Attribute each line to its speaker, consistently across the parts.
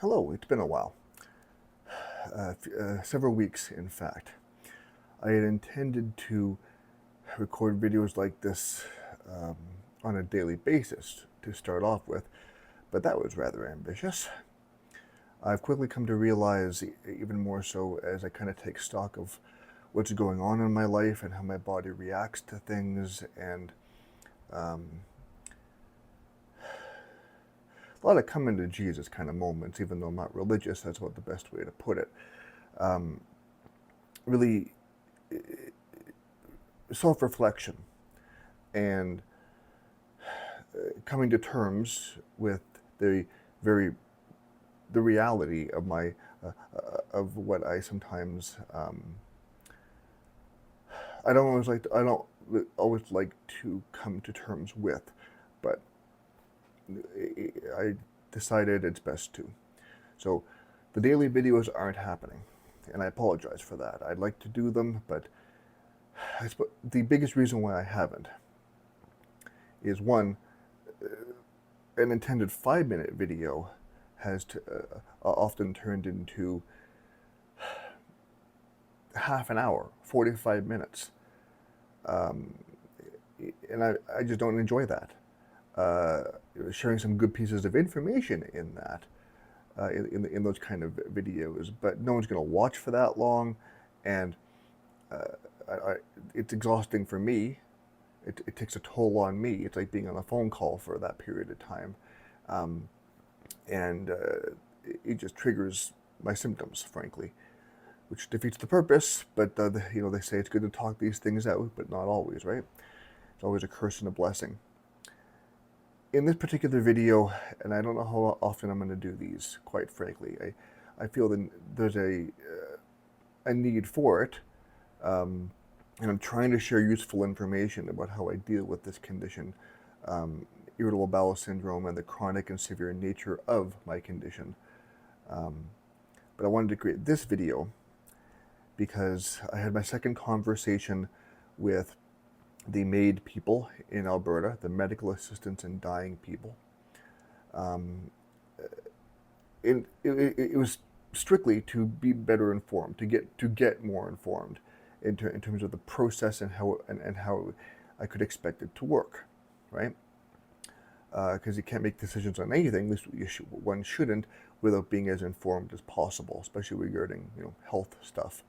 Speaker 1: Hello, it's been a while. Several weeks, in fact. I had intended to record videos like this um, on a daily basis to start off with, but that was rather ambitious. I've quickly come to realize, even more so as I kind of take stock of what's going on in my life and how my body reacts to things, and um, a lot of coming to Jesus kind of moments, even though I'm not religious. That's about the best way to put it. Um, really self-reflection and coming to terms with the very the reality of my of what I sometimes I don't always like to come to terms with, but I decided it's best to. So the daily videos aren't happening, and I apologize for that. I'd like to do them, but the biggest reason why I haven't is, one, an intended 5-minute video has often turned into half an hour, 45 minutes. And I just don't enjoy that. Sharing some good pieces of information in that, in those kind of videos, but no one's going to watch for that long, and it's exhausting for me. It takes a toll on me. It's like being on a phone call for that period of time, and it just triggers my symptoms, frankly, which defeats the purpose. But they say it's good to talk these things out, but not always, right? It's always a curse and a blessing. In this particular video, and I don't know how often I'm going to do these, quite frankly, I feel that there's a need for it, and I'm trying to share useful information about how I deal with this condition, irritable bowel syndrome, and the chronic and severe nature of my condition. But I wanted to create this video because I had my second conversation with the MAID people in Alberta, the medical assistants in dying people. It was strictly to be better informed, to get more informed in terms of the process and how I could expect it to work, right? Because you can't make decisions on anything, at least one shouldn't, without being as informed as possible, especially regarding health stuff.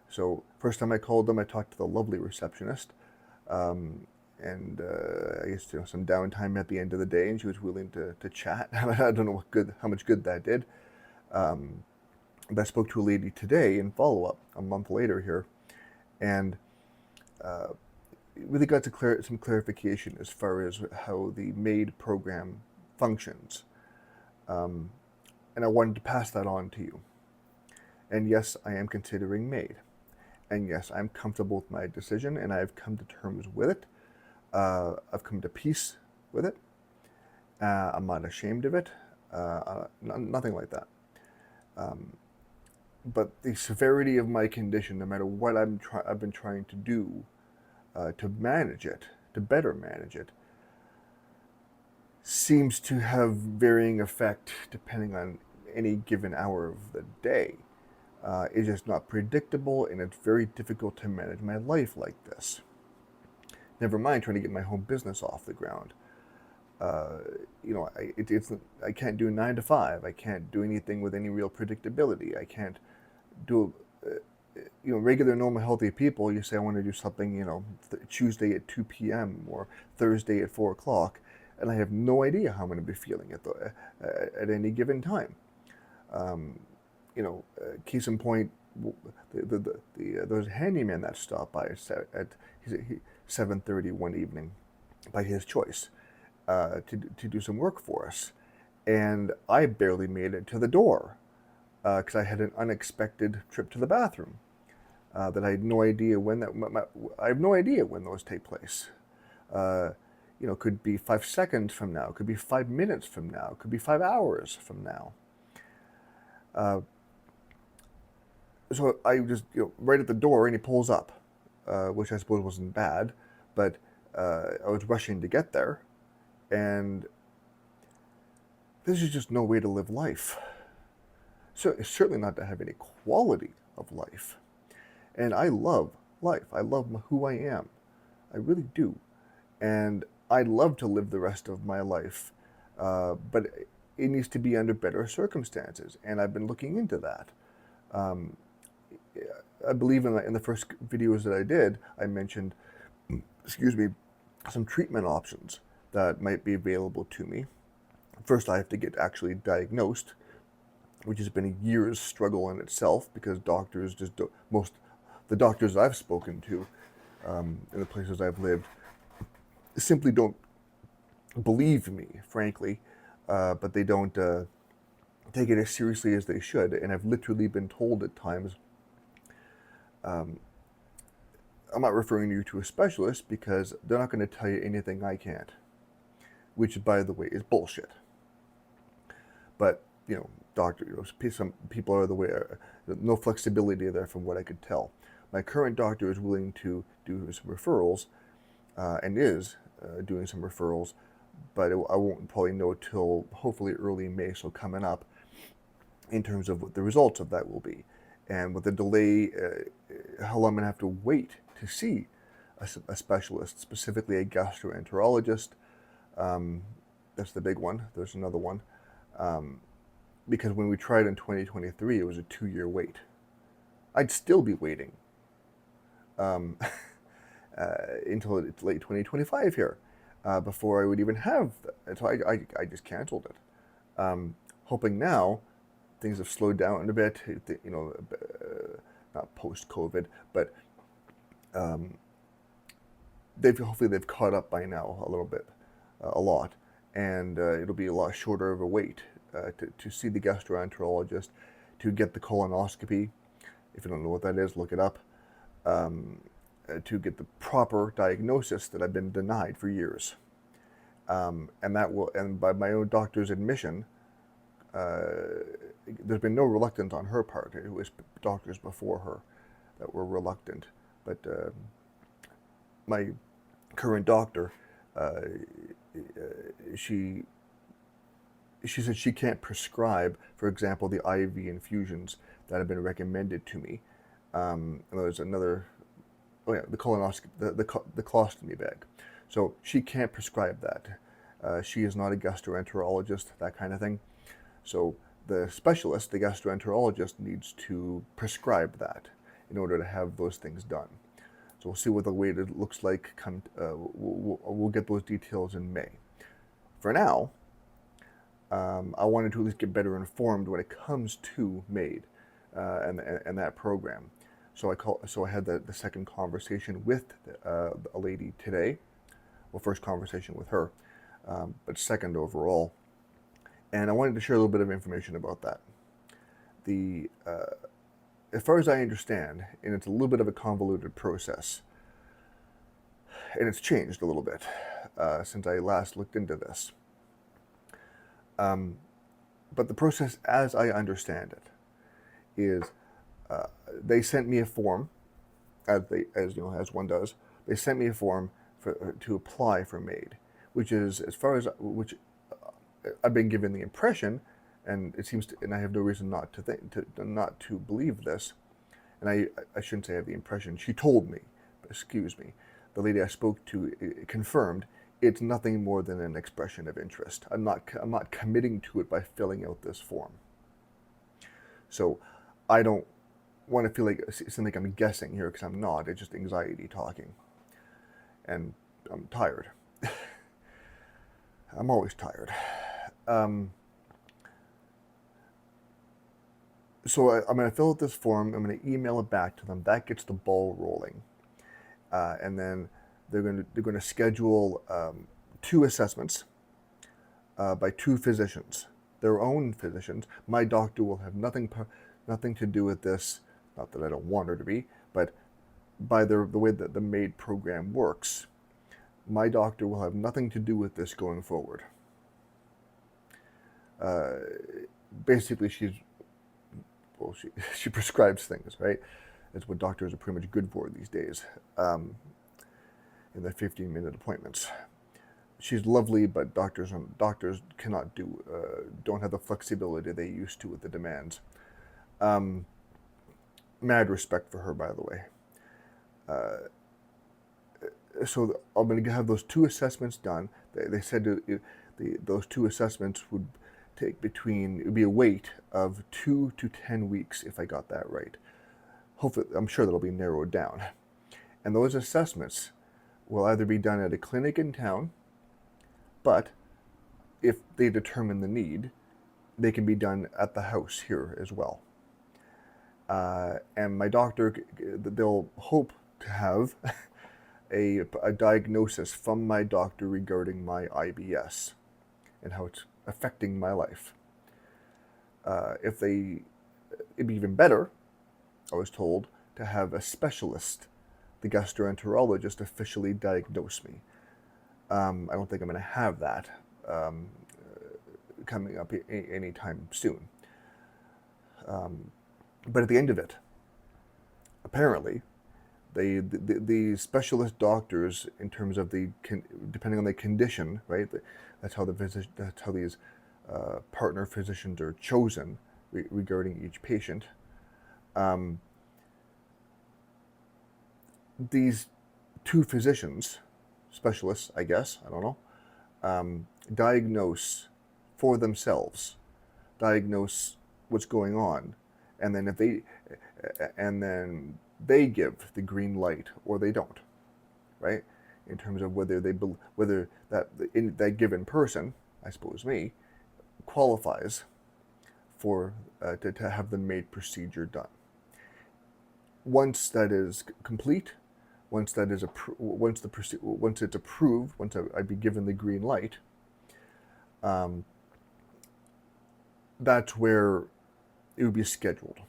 Speaker 1: So first time I called them, I talked to the lovely receptionist. And I guess some downtime at the end of the day, and she was willing to chat. I don't know how much good that did. But I spoke to a lady today in follow-up a month later here, and really got to some clarification as far as how the MAID program functions. And I wanted to pass that on to you. And yes, I am considering MAID. And yes, I'm comfortable with my decision, and I've come to terms with it. I've come to peace with it. I'm not ashamed of it. Nothing like that. But the severity of my condition, no matter what I've been trying to do to manage it, to better manage it, seems to have varying effect depending on any given hour of the day. It's just not predictable, and it's very difficult to manage my life like this. Never mind trying to get my home business off the ground. I can't do 9 to 5. I can't do anything with any real predictability. I can't do, regular, normal, healthy people. You say I want to do something, Tuesday at 2 p.m. or Thursday at 4 o'clock, and I have no idea how I'm going to be feeling at any given time. Case in point, there was a handyman that stopped by at 7:30 one evening, by his choice, to do some work for us, and I barely made it to the door because I had an unexpected trip to the bathroom that I had no idea when I have no idea when those take place. Could be 5 seconds from now, could be 5 minutes from now, could be 5 hours from now. So I just, right at the door, and he pulls up, which I suppose wasn't bad, but I was rushing to get there, and this is just no way to live life. So it's certainly not to have any quality of life. And I love life. I love who I am. I really do. And I'd love to live the rest of my life, but it needs to be under better circumstances. And I've been looking into that. Um, I believe in the first videos that I did, I mentioned, excuse me, some treatment options that might be available to me. First, I have to get actually diagnosed, which has been a year's struggle in itself because doctors just don't, most the doctors I've spoken to in the places I've lived simply don't believe me, frankly, but they don't take it as seriously as they should. And I've literally been told at times, um, I'm not referring you to a specialist because they're not going to tell you anything I can't, which, by the way, is bullshit. But, some people are the way, no flexibility there from what I could tell. My current doctor is willing to do some referrals and is doing some referrals, but I won't probably know till hopefully early May, so coming up, in terms of what the results of that will be. And with the delay, how long I'm going to have to wait to see a specialist, specifically a gastroenterologist. That's the big one. There's another one. Because when we tried in 2023, it was a 2-year wait. I'd still be waiting until it's late 2025 here before I would even have that. So I just canceled it. Hoping now things have slowed down a bit, not post-COVID, but hopefully they've caught up by now a little bit, a lot, and it'll be a lot shorter of a wait to see the gastroenterologist, to get the colonoscopy. If you don't know what that is, look it up. To get the proper diagnosis that I've been denied for years, and by my own doctor's admission, there's been no reluctance on her part. It was doctors before her that were reluctant, but my current doctor, she said she can't prescribe, for example, the IV infusions that have been recommended to me. And there's another, the colonoscopy, the colostomy bag. So she can't prescribe that. She is not a gastroenterologist, that kind of thing. So the specialist, the gastroenterologist, needs to prescribe that in order to have those things done. So we'll see what the wait looks like. We'll get those details in May. For now, I wanted to at least get better informed when it comes to MAID and that program. So I had the second conversation with a lady today. Well, first conversation with her, but second overall. And I wanted to share a little bit of information about that. As far as I understand, and it's a little bit of a convoluted process, and it's changed a little bit since I last looked into this. But the process, as I understand it, is they sent me a form, as one does. They sent me a form to apply for MAID, which is, as far as which I've been given the impression, and it seems to, and I have no reason not to believe this, and I shouldn't say I have the impression. She told me, excuse me, the lady I spoke to confirmed it's nothing more than an expression of interest. I'm not committing to it by filling out this form. So I don't want to feel like it's like I'm guessing here, because I'm not. It's just anxiety talking, and I'm tired. I'm always tired. So I'm going to fill out this form. I'm going to email it back to them. That gets the ball rolling, and then they're going to schedule 2 assessments by 2 physicians, their own physicians. My doctor will have nothing to do with this. Not that I don't want her to be, but by the way that the MAID program works, my doctor will have nothing to do with this going forward. Basically, she prescribes things, right? That's what doctors are pretty much good for these days, in their 15-minute appointments. She's lovely, but doctors cannot don't have the flexibility they used to with the demands. Mad respect for her, by the way. So I'm going to have those 2 assessments done. They said those 2 assessments would take it would be a wait of 2 to 10 weeks if I got that right. Hopefully, I'm sure that'll be narrowed down. And those assessments will either be done at a clinic in town, but if they determine the need, they can be done at the house here as well. And my doctor, they'll hope to have a diagnosis from my doctor regarding my IBS and how it's affecting my life. It'd be even better, I was told, to have a specialist, the gastroenterologist, officially diagnose me. I don't think I'm going to have that coming up anytime soon. But at the end of it, apparently, the specialist doctors, in terms of depending on the condition, right? That's how these partner physicians are chosen regarding each patient. These 2 physicians, specialists, I guess, I don't know, diagnose for themselves, diagnose what's going on, and then they give the green light or they don't, right? In terms of whether that given person, I suppose me, qualifies for to have the MAID procedure done. Once that is complete, once it's approved, once I'd be given the green light, that's where it would be scheduled.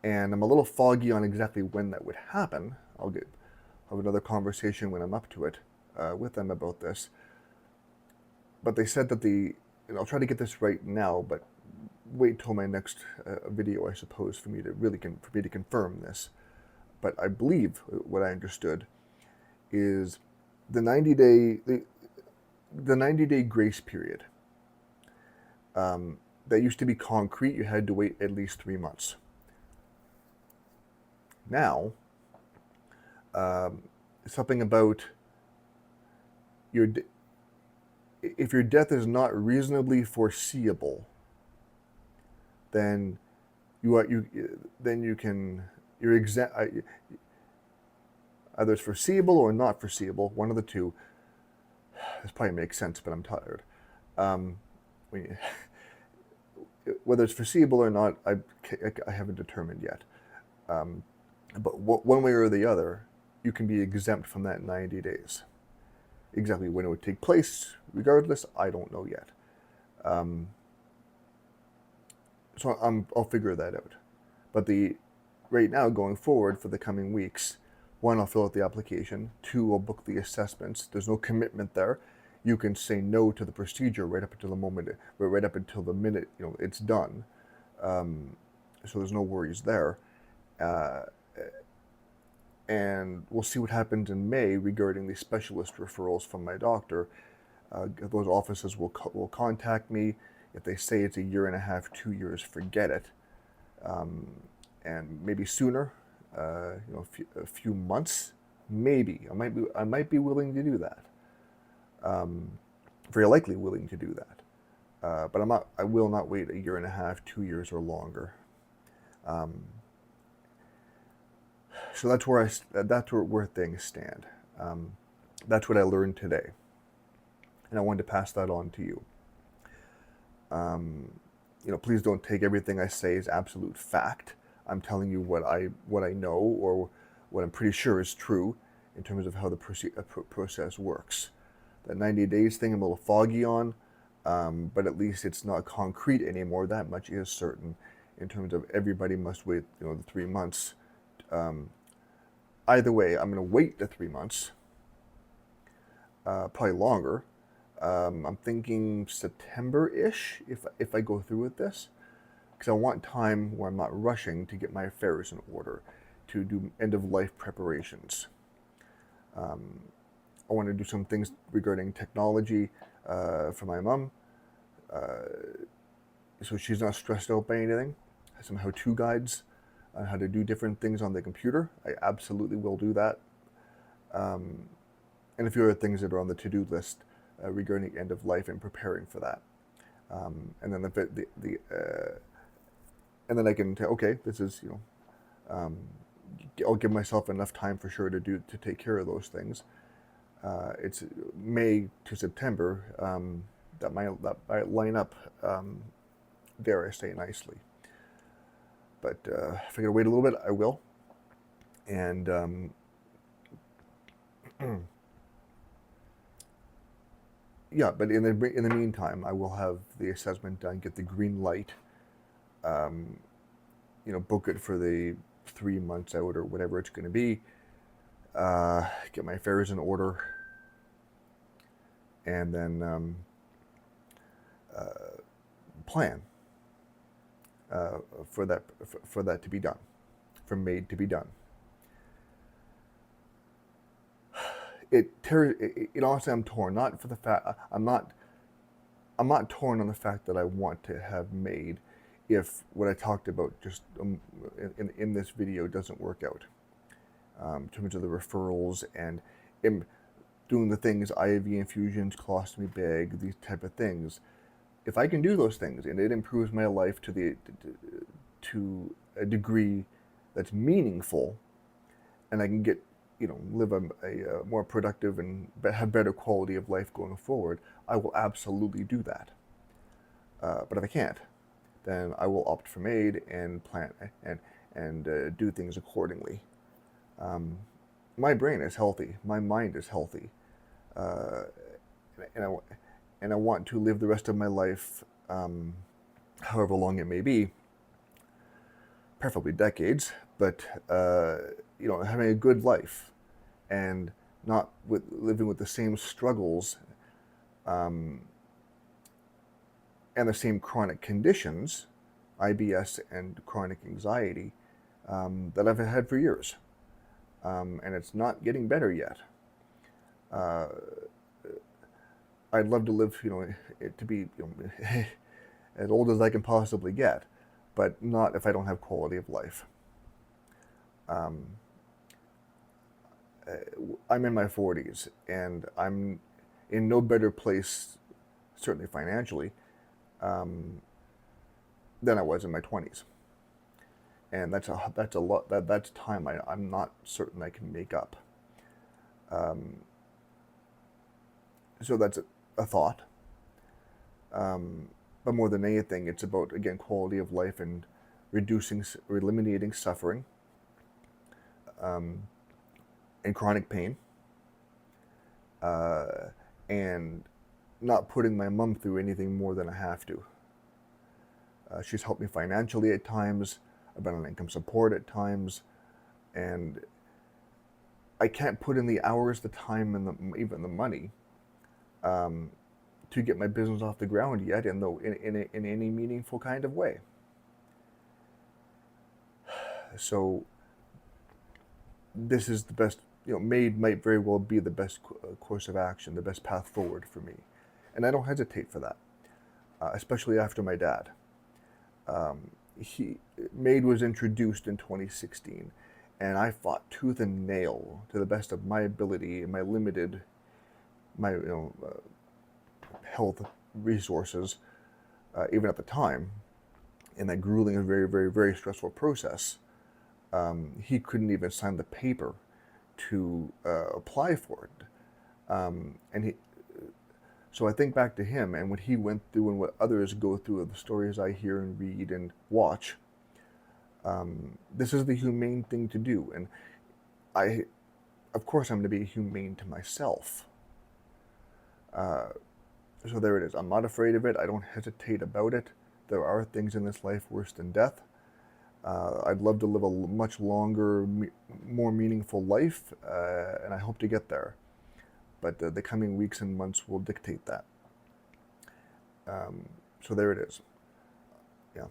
Speaker 1: And I'm a little foggy on exactly when that would happen. I'll have another conversation when I'm up to it with them about this. But they said that and I'll try to get this right now, but wait till my next video, I suppose, for me to confirm this. But I believe what I understood is the 90-day grace period. That used to be concrete. You had to wait at least 3 months. Now, something about if your death is not reasonably foreseeable, then you're exempt. Either it's foreseeable or not foreseeable, one of the two. This probably makes sense, but I'm tired. Whether it's foreseeable or not, I haven't determined yet. But one way or the other, you can be exempt from that 90 days. Exactly when it would take place, regardless, I don't know yet. So I'll figure that out. But right now, going forward for the coming weeks, 1, I'll fill out the application. 2, I'll book the assessments. There's no commitment there. You can say no to the procedure right up until the minute it's done. So there's no worries there. And we'll see what happens in May regarding the specialist referrals from my doctor. Those offices will contact me. If they say it's 1.5 years, 2 years, forget it. And maybe sooner, a few months, maybe. I might be willing to do that. Very likely willing to do that. But I will not wait 1.5 years, 2 years, or longer. So that's where things stand. That's what I learned today, and I wanted to pass that on to you. Please don't take everything I say as absolute fact. I'm telling you what I know, or what I'm pretty sure is true in terms of how the process works. That 90 days thing I'm a little foggy on, but at least it's not concrete anymore. That much is certain in terms of everybody must wait the 3 months. Either way, I'm going to wait the 3 months, probably longer. I'm thinking September-ish if I go through with this, because I want time where I'm not rushing to get my affairs in order to do end-of-life preparations. I want to do some things regarding technology for my mom, so she's not stressed out by anything. some how-to guides on how to do different things on the computer. I absolutely will do that. And a few other things that are on the to-do list regarding end of life and preparing for that. And then and then I can say, okay, this is, I'll give myself enough time for sure to take care of those things. It's May to September that might line up, dare I say, nicely. But if I gotta wait a little bit, I will. And yeah, but in the meantime, I will have the assessment done, get the green light, book it for the 3 months out or whatever it's going to be, get my affairs in order, and then plan for that to be done, for MAID to be done. Honestly, I'm torn. Not for the fact I'm not torn on the fact that I want to have MAID if what I talked about just in this video doesn't work out. In terms of the referrals and doing the things, IV infusions, colostomy bag, these type of things. If I can do those things and it improves my life to a degree that's meaningful, and I can get live a more productive and have better quality of life going forward, I will absolutely do that. But if I can't, then I will opt for MAID and plan and do things accordingly. My brain is healthy. My mind is healthy. And I want to live the rest of my life, however long it may be, preferably decades, but having a good life and not living with the same struggles and the same chronic conditions, IBS and chronic anxiety, that I've had for years. And it's not getting better yet. I'd love to live, to be as old as I can possibly get, but not if I don't have quality of life. I'm in my 40s, and I'm in no better place, certainly financially, than I was in my 20s. And that's a lot. That's time I'm not certain I can make up. So that's a thought. But more than anything, it's about, again, quality of life and eliminating suffering and chronic pain, and not putting my mom through anything more than I have to. She's helped me financially at times. I've been on income support at times, and I can't put in the hours, the time, and even the money to get my business off the ground yet in any meaningful kind of way. So this is the best, MAID might very well be the best course of action, the best path forward for me. And I don't hesitate for that, especially after my dad. MAID was introduced in 2016, and I fought tooth and nail to the best of my ability and my limited, health resources, even at the time, in that grueling and very, very, very stressful process. He couldn't even sign the paper to apply for it. So I think back to him and what he went through and what others go through, the stories I hear and read and watch. This is the humane thing to do. And of course, I'm going to be humane to myself. So there it is. I'm not afraid of it. I don't hesitate about it. There are things in this life worse than death. I'd love to live a much longer, more meaningful life, and I hope to get there. But the coming weeks and months will dictate that. So there it is. Yeah,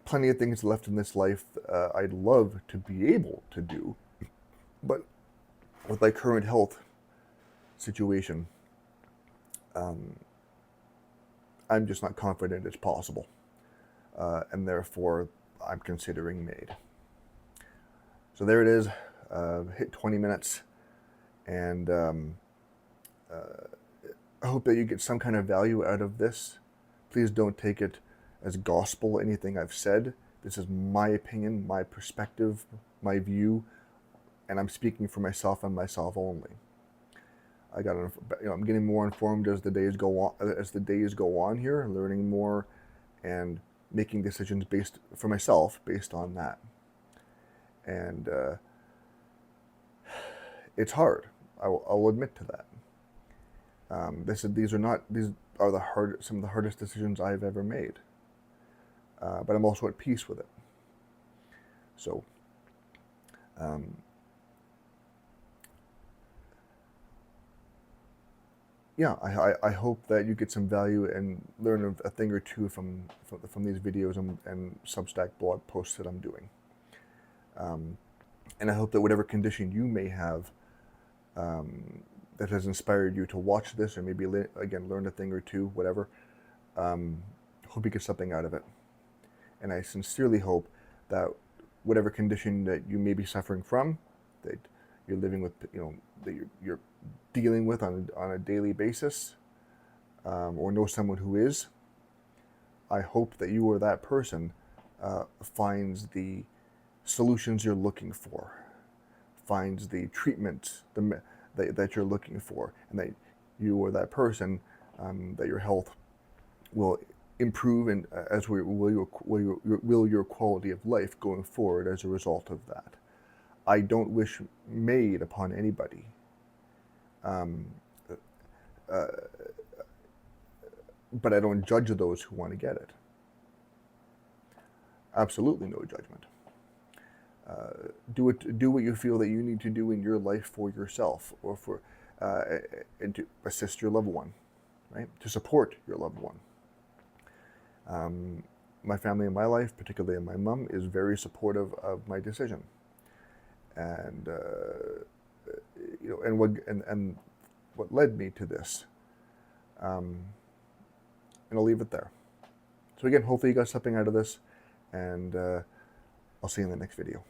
Speaker 1: plenty of things left in this life I'd love to be able to do, but with my current health situation, I'm just not confident it's possible. And therefore, I'm considering MAID. So there it is, hit 20 minutes, and I hope that you get some kind of value out of this. Please don't take it as gospel, anything I've said. This is my opinion, my perspective, my view, and I'm speaking for myself and myself only. I'm getting more informed as the days go on here, learning more and making decisions for myself based on that. And it's hard. I'll admit to that. These are some of the hardest decisions I've ever made. But I'm also at peace with it. So, yeah, I hope that you get some value and learn a thing or two from these videos and Substack blog posts that I'm doing. And I hope that whatever condition you may have that has inspired you to watch this, or maybe again learn a thing or two, whatever, hope you get something out of it. And I sincerely hope that whatever condition that you may be suffering from, that you're living with, that you're dealing with on a daily basis, or know someone who is, I hope that you or that person finds the solutions you're looking for, finds the treatment that you're looking for, and that you or that person, that your health will improve, and as will your quality of life going forward as a result of that. I don't wish MAID upon anybody. But I don't judge those who want to get it. Absolutely no judgment. Do what you feel that you need to do in your life for yourself, or and to assist your loved one, right? To support your loved one. My family in my life, particularly my mom, is very supportive of my decision, and and what led me to this. And I'll leave it there. So again, hopefully you got something out of this, and I'll see you in the next video.